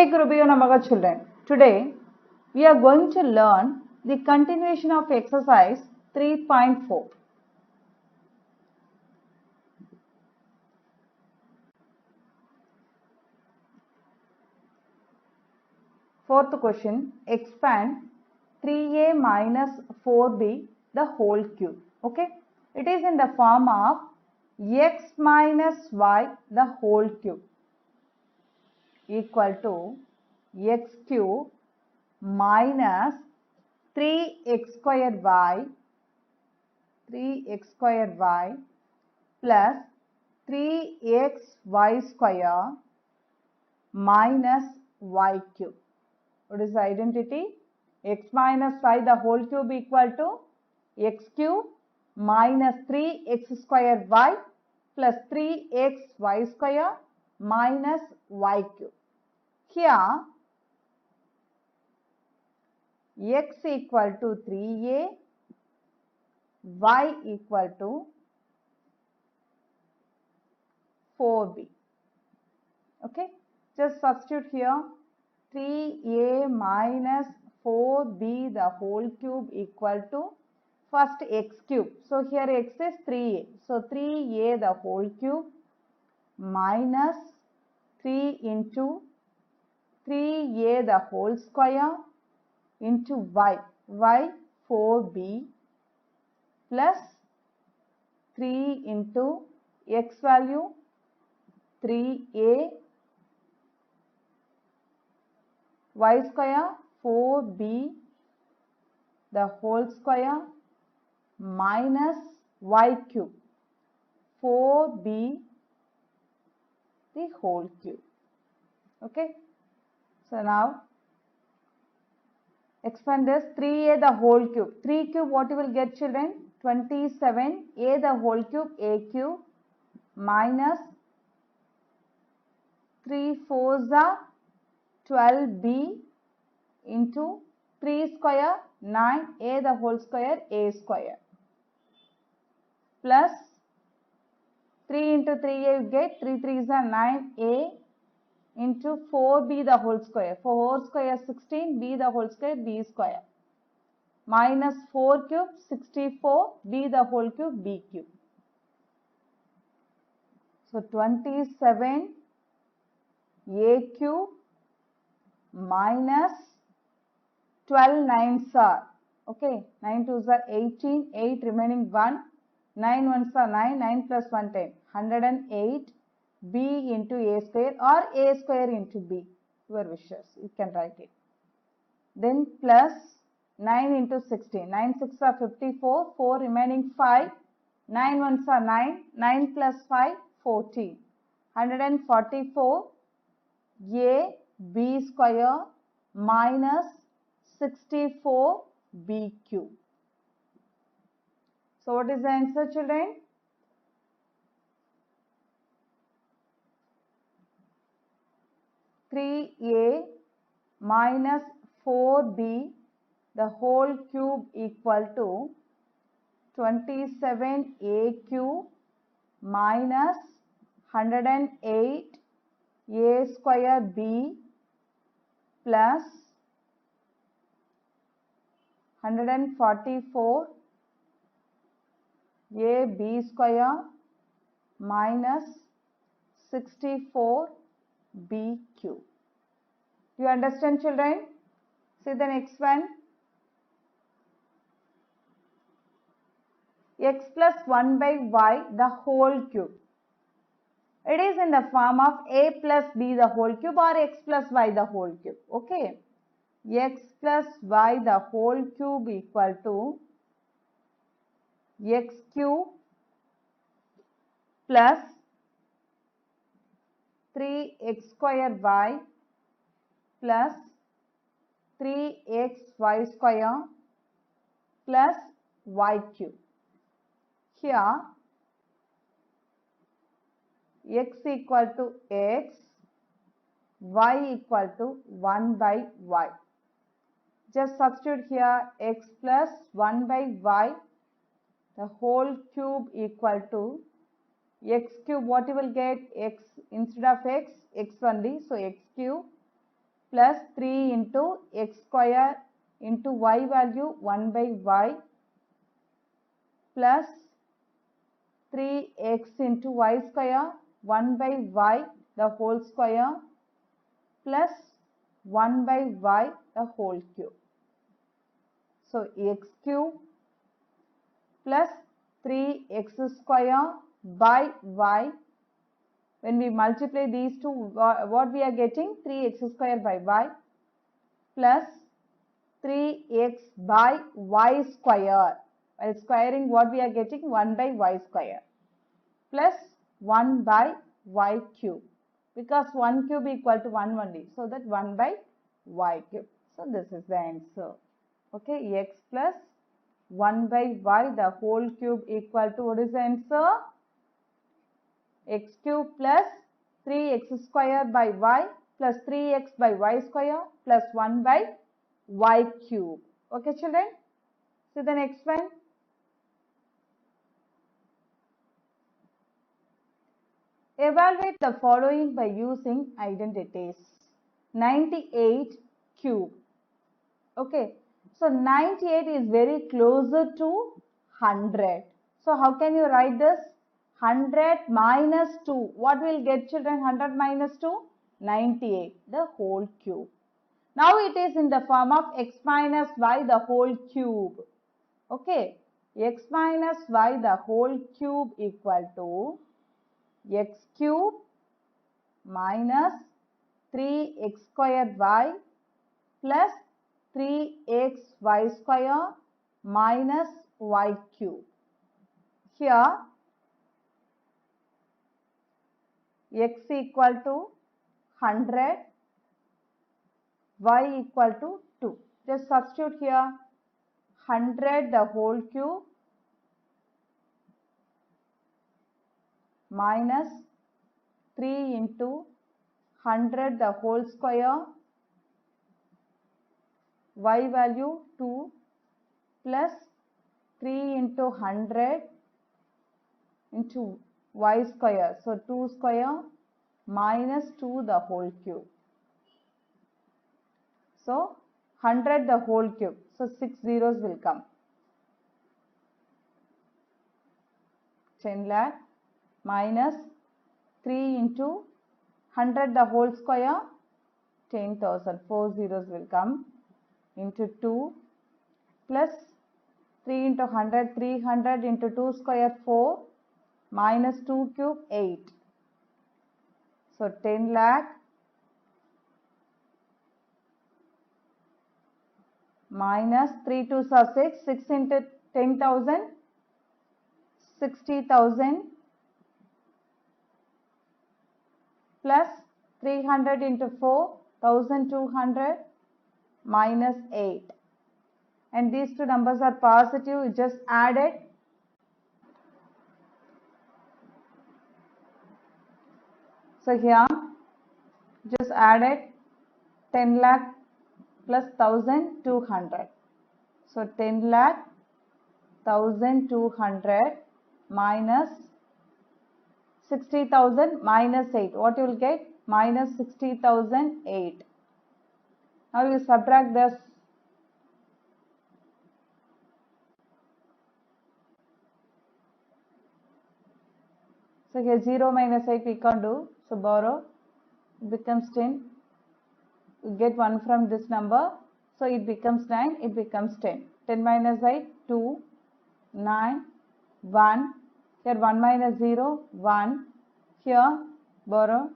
Jai Gurubhyo Namaha children. Today we are going to learn the continuation of exercise 3.4. Fourth question, expand 3a minus 4b the whole cube. Okay, it is in the form of x minus y the whole cube equal to x cube minus 3x square y plus 3xy square minus y cube. What is the identity? X minus y the whole cube equal to x cube minus 3x square y plus 3xy square minus y cube. Here x equal to 3a, y equal to 4b. Okay, just substitute here 3a minus 4b the whole cube equal to first x cube. So here x is 3a. So 3a the whole cube minus 3 into 3a the whole square into y 4b plus 3 into x value 3a y square 4b the whole square minus y cube 4b the whole cube. Okay, so now expand this 3a the whole cube. 3 cube what you will get children? 27. A the whole cube a cube minus 3 4s are 12b into 3 square 9 a the whole square a square plus 3 into 3a you get 3 3s are 9a into 4b the whole square 4 square 16 b the whole square b square minus 4 cube 64 b the whole cube b cube. So 27 a cube minus 12 9s are, okay, 9 2s are 18, 8 remaining 1, 9 1s are 9, 9 plus 1 10, 108 b into a square or a square into b, your wishes, you can write it. Then plus 9 into 16, 9 6 are 54, 4 remaining 5, 9 1s are 9, 9 plus 5 14, 144 a b square minus 64 b cube. So what is the answer children? (3a minus 4b the whole cube equal to 27a cube minus 108 a square b plus 144 a b square minus 64 b cube. Do you understand children? See the next one. X plus 1 by y the whole cube. It is in the form of a plus b the whole cube or x plus y the whole cube. Okay. X plus y the whole cube equal to x cube plus 3x square y plus 3xy square plus y cube. Here x equal to x, y equal to 1 by y. Just substitute here x plus 1 by y the whole cube equal to x cube. What you will get? X instead of x only. So x cube plus 3 into x square into y value 1 by y plus 3x into y square 1 by y the whole square plus 1 by y the whole cube. So x cube plus 3x square by y. When we multiply these two, what we are getting? 3x square by y plus 3x by y square. While squaring, what we are getting? 1 by y square plus 1 by y cube, because 1 cube equal to 1 only. So that 1 by y cube. So this is the answer. Okay, x plus 1 by y the whole cube equal to, what is the answer? X cube plus 3x square by y plus 3x by y square plus 1 by y cube. Okay children? See the next one. Evaluate the following by using identities. 98 cube. Okay. So 98 is very closer to 100. So how can you write this? 100 minus 2. What will get children? 100 minus 2? 98. The whole cube. Now it is in the form of x minus y the whole cube. Okay. X minus y the whole cube equal to x cube minus 3x square y plus 3xy square minus y cube. Here x equal to 100, y equal to 2. Just substitute here 100 the whole cube minus 3 into 100 the whole square, y value 2 plus 3 into 100 into y square. So 2 square minus 2 the whole cube. So 100 the whole cube. So 6 zeros will come. 10 lakh minus 3 into 100 the whole square, 10,000. 4 zeros will come into 2 plus 3 into 100, 300 into 2 square 4 minus 2 cube 8. So 10 lakh minus 3 2s are 6, 6 into 10,000, 60,000 plus 300 into 4, 1200 minus 8. And these two numbers are positive, you just add it. So here, just add it, 10 lakh plus 1200. So 10 lakh 1200 minus 60,000 minus 8. What you will get? Minus 60,008. Now you subtract this. So here 0 minus 8 we can't do. So borrow. It becomes 10. You get 1 from this number. So it becomes 9. It becomes 10. 10 minus 8, 2, 9, 1. Here 1 minus 0, 1. Here borrow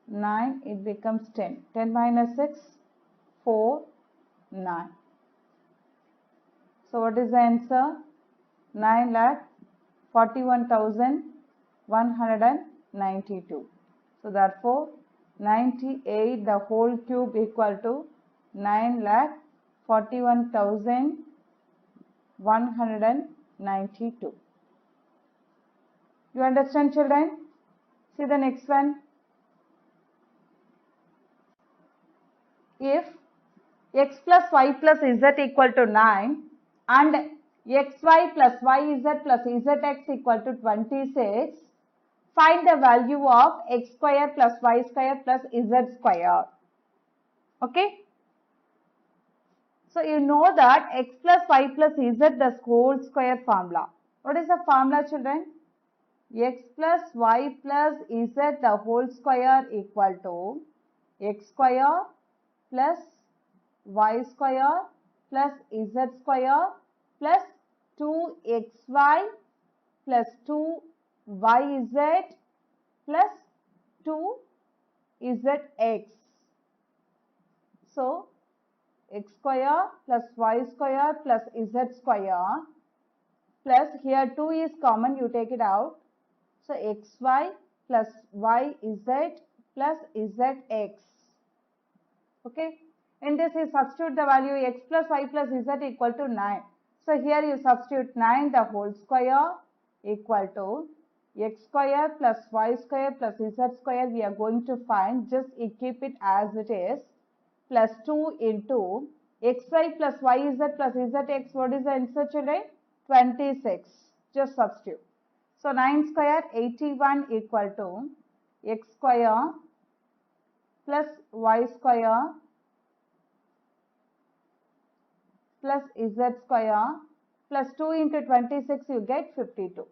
9. It becomes 10. 10 minus 6, 4, 9. So what is the answer? 9,41,192. So therefore 98 the whole cube equal to 9,41,192. You understand children? See the next one. If x plus y plus z equal to 9 and xy plus yz plus zx equal to 26, find the value of x square plus y square plus z square. Okay. So you know that x plus y plus z the whole square formula. What is the formula, children? X plus y plus z the whole square equal to x square plus y square plus z square plus 2xy plus 2yz plus 2zx. So x square plus y square plus z square plus here 2 is common, you take it out. So xy plus yz plus zx. Okay. In this you substitute the value x plus y plus z equal to 9. So here you substitute 9 the whole square equal to x square plus y square plus z square we are going to find, just keep it as it is, plus 2 into xy plus yz plus zx. What is the answer, children? 26. Just substitute. So 9 square 81 equal to x square plus y square plus z square plus 2 into 26 you get 52.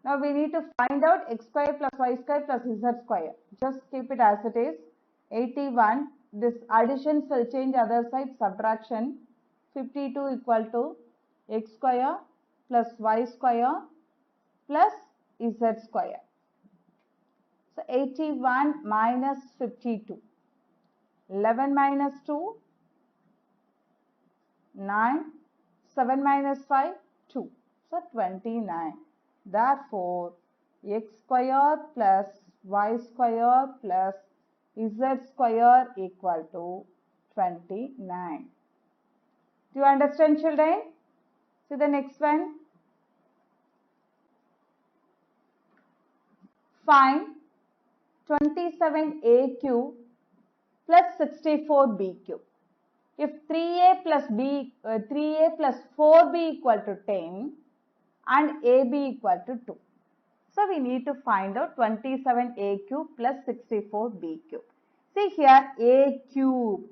Now we need to find out x square plus y square plus z square. Just keep it as it is. 81. This additions will change other side, subtraction. 52 equal to x square plus y square plus z square. So 81 minus 52. 11 minus 2, 9. 7 minus 5, 2. So 29. Therefore, x square plus y square plus z square equal to 29. Do you understand, children? See the next one. Find 27a cube plus 64b cube. If 3a plus 4b equal to 10 and ab equal to 2. So we need to find out 27a cube plus 64b cube. See here a cube,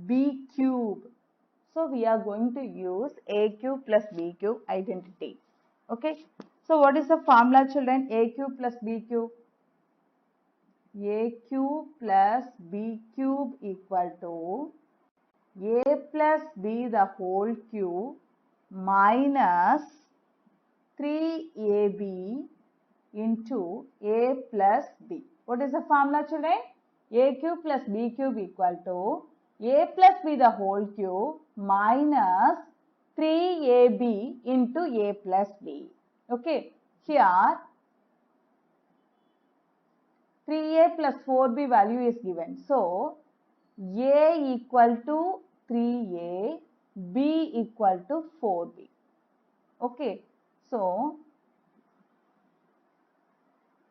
b cube. So we are going to use a cube plus b cube identity. Okay. So what is the formula, children? A cube plus b cube. A cube plus b cube equal to a plus b the whole cube minus 3ab into a plus b. What is the formula, children? A cube plus b cube equal to a plus b the whole cube minus 3ab into a plus b. Okay. Here 3a plus 4b value is given. So a equal to 3a, b equal to 4b. Okay. So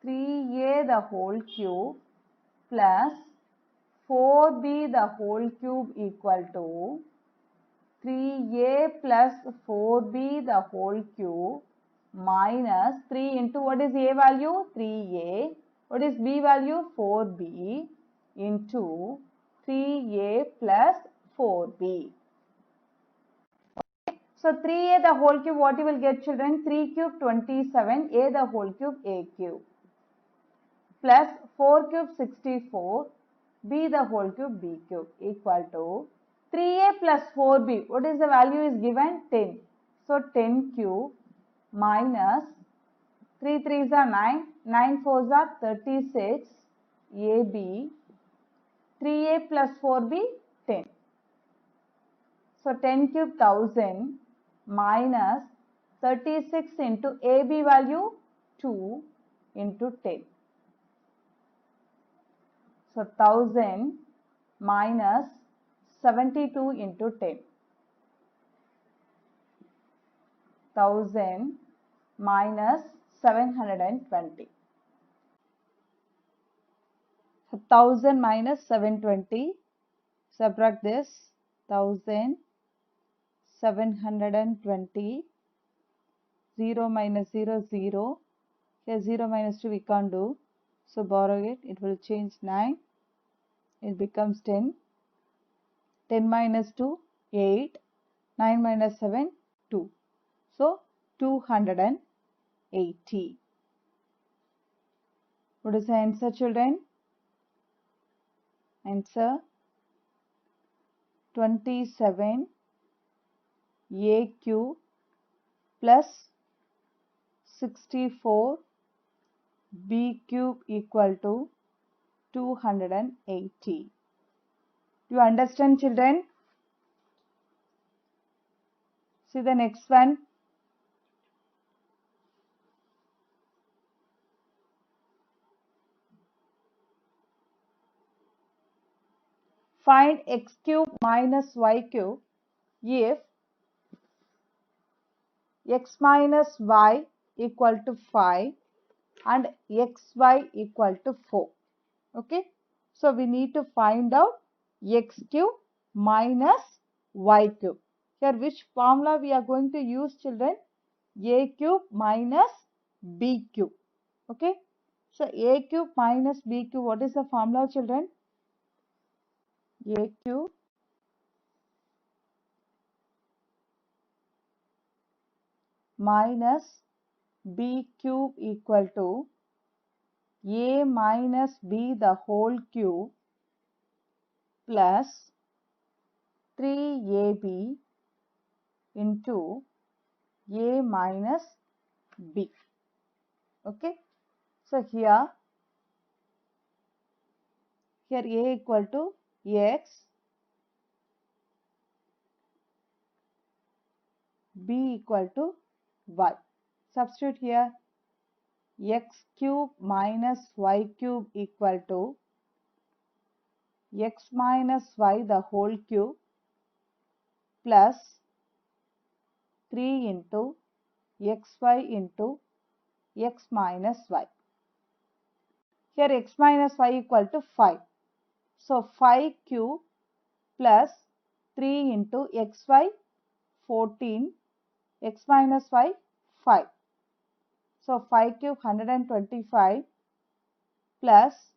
3a the whole cube plus 4b the whole cube equal to 3a plus 4b the whole cube minus 3 into what is a value? 3a. What is b value? 4b into 3a plus 4b. So 3a the whole cube, what you will get, children? 3 cube 27, a the whole cube a cube plus 4 cube 64, b the whole cube b cube equal to 3a plus 4b. What is the value is given? 10. So 10 cube minus 3 3s are 9, 9 4s are 36, ab, 3a plus 4b 10. So 10 cube 1000 minus 36 into AB value 2 into 10. So 1000 minus 72 into 10. 1000 minus 720. So 1000 minus 720. Subtract this. 1720. 0 minus 0, 0. Here 0 minus 2 we can't do. So borrow it, it will change 9, it becomes 10. 10 minus 2, 8. 9 minus 7, 2. So 280. What is the answer, children? Answer 27 a cube plus 64 b cube equal to 280. Do you understand, children? See the next one. Find x cube minus y cube if x minus y equal to 5 and xy equal to 4. Okay. So we need to find out x cube minus y cube. Here which formula we are going to use, children? A cube minus b cube. Okay. So a cube minus b cube, what is the formula, children? A cube minus b cube equal to a minus b the whole cube plus 3ab into a minus b. Okay. So here a equal to x, b equal to y. Substitute here x cube minus y cube equal to x minus y the whole cube plus 3 into xy into x minus y. Here x minus y equal to 5. So 5 cube plus 3 into xy 14, x minus y 5. So 5 cube 125 plus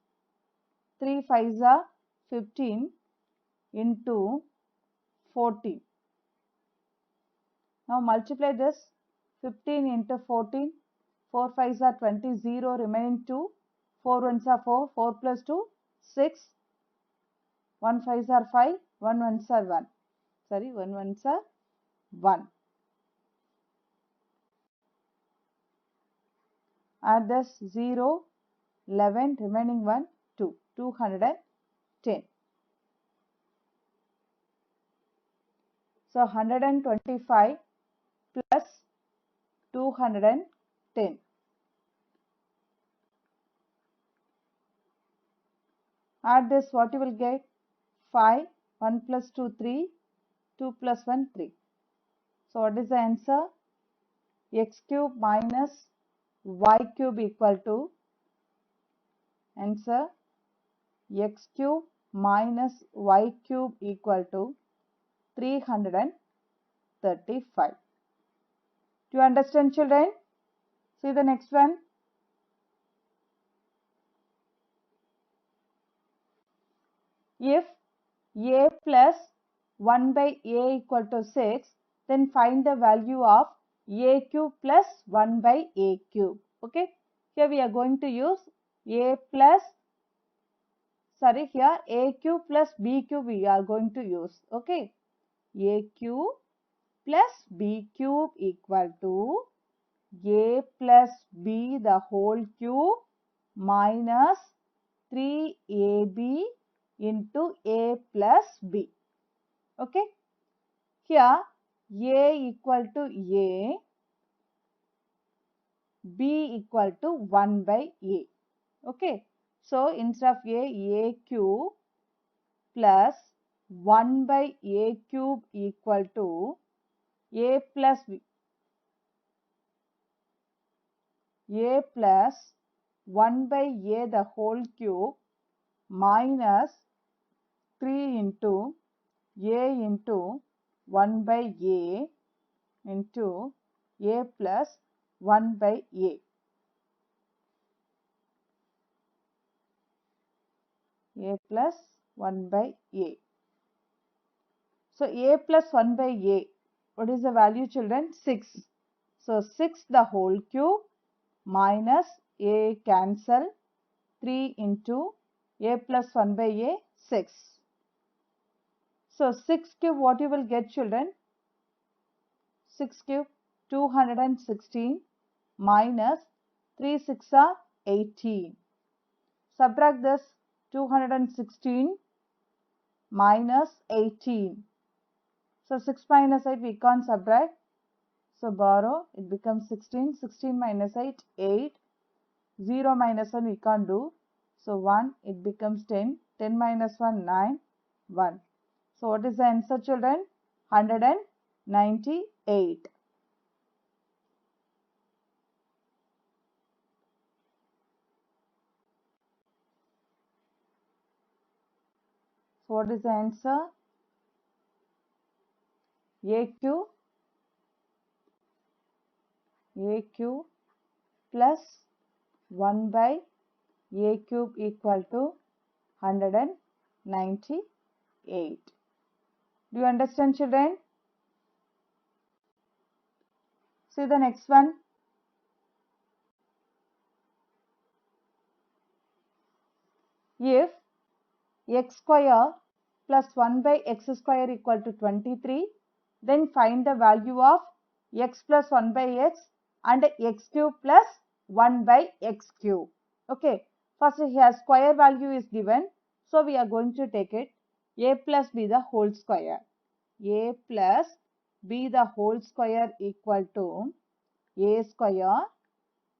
3 5s are 15 into 14. Now multiply this 15 into 14. 4 5s are 20, 0 remaining 2. 4 1s are 4, 4 plus 2, 6. 1 5s are 5, 1 1s are 1. Sorry, 1 1s are 1. Add this 0, 11, remaining 1, 2. 210. So 125 plus 210. Add this, what you will get? 5, 1 plus 2, 3, 2 plus 1, 3. So what is the answer? X cube minus y cube equal to, answer, x cube minus y cube equal to 335. Do you understand, children? See the next one. If a plus 1 by a equal to 6, then find the value of a cube plus 1 by a cube. Okay. Here we are going to use a plus, sorry, here a cube plus b cube we are going to use. Okay. A cube plus b cube equal to a plus b the whole cube minus 3ab into a plus b. Okay. Here a equal to a, b equal to 1 by a. Okay. So instead of a cube plus 1 by a cube equal to a plus b, a plus 1 by a the whole cube minus 3 into a into 1 by a into a plus 1 by a. a plus 1 by a. So a plus 1 by a, what is the value children? 6. So 6 the whole cube minus a cancel, 3 into a plus 1 by a, 6. So 6 cube, what you will get children? 6 cube 216 minus 3 6 are 18. Subtract this 216 minus 18. So 6 minus 8 we can't subtract. So borrow, it becomes 16. 16 minus 8, 8. 0 minus 1 we can't do. So 1, it becomes 10. 10 minus 1, 9. 1. So what is the answer children? 198. So what is the answer? AQ plus 1 by a cube equal to 198. Do you understand children? See the next one. If x square plus 1 by x square equal to 23, then find the value of x plus 1 by x and x cube plus 1 by x cube. Okay, first here square value is given, so we are going to take it a plus b the whole square. A plus b the whole square equal to a square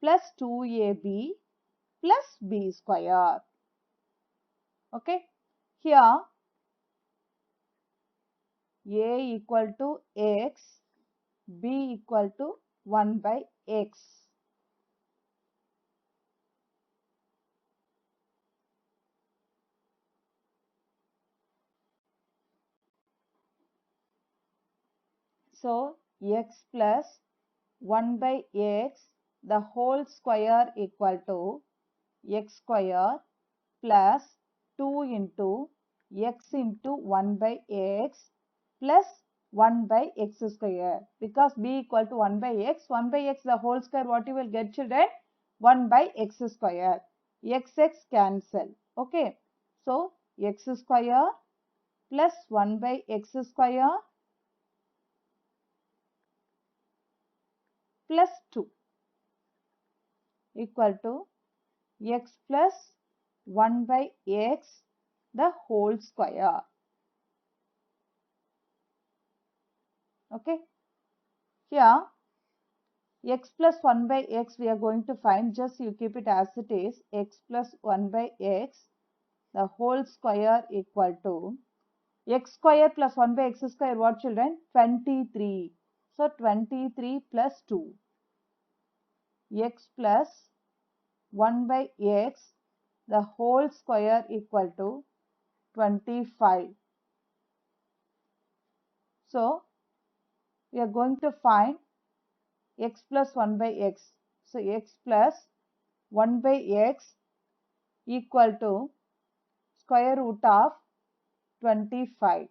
plus 2ab plus b square. Okay, here a equal to x, b equal to 1 by x. So x plus 1 by x the whole square equal to x square plus 2 into x into 1 by x plus 1 by x square, because b equal to 1 by x the whole square, what you will get children? 1 by x square. X cancel. Okay, so x square plus 1 by x square plus 2 equal to x plus 1 by x the whole square. Okay, here x plus 1 by x we are going to find, just you keep it as it is, x plus 1 by x the whole square equal to x square plus 1 by x square, what children? 23. So 23 plus 2, x plus 1 by x the whole square equal to 25. So we are going to find x plus 1 by x. So x plus 1 by x equal to square root of 25.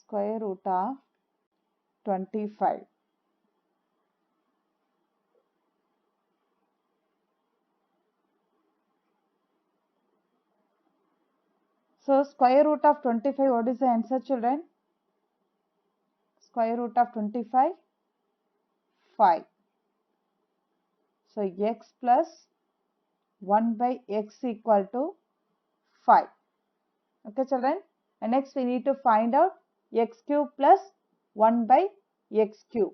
Square root of 25. So square root of 25, what is the answer children? Square root of 25, 5. So x plus 1 by x equal to 5. Okay children, and next we need to find out x cube plus 1 by x cube.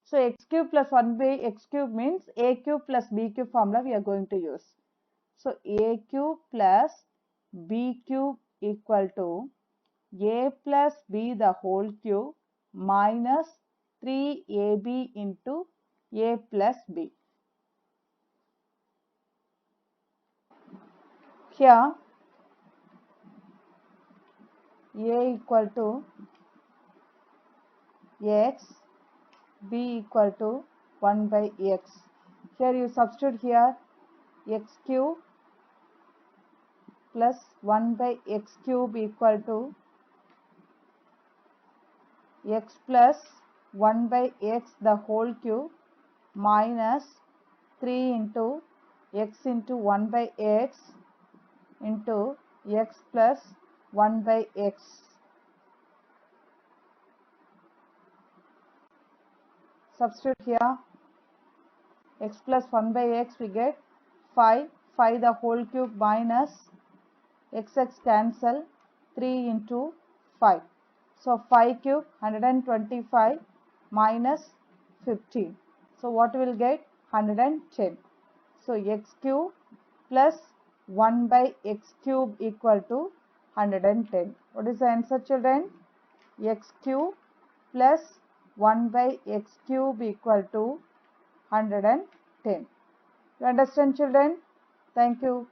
So x cube plus 1 by x cube means a cube plus b cube formula we are going to use. So a cube plus b cube equal to a plus b the whole cube minus 3ab into a plus b. here a equal to x, b equal to 1 by x. Here you substitute here x cube plus 1 by x cube equal to x plus 1 by x the whole cube minus 3 into x into 1 by x into x plus 1 by x. Substitute here x plus 1 by x, we get 5 the whole cube minus x cancel, 3 into 5. So 5 cube 125 minus 15. So what will get? 110. So x cube plus 1 by x cube equal to 110. What is the answer, children? X cube plus 1 by x cube equal to 110. You understand, children? Thank you.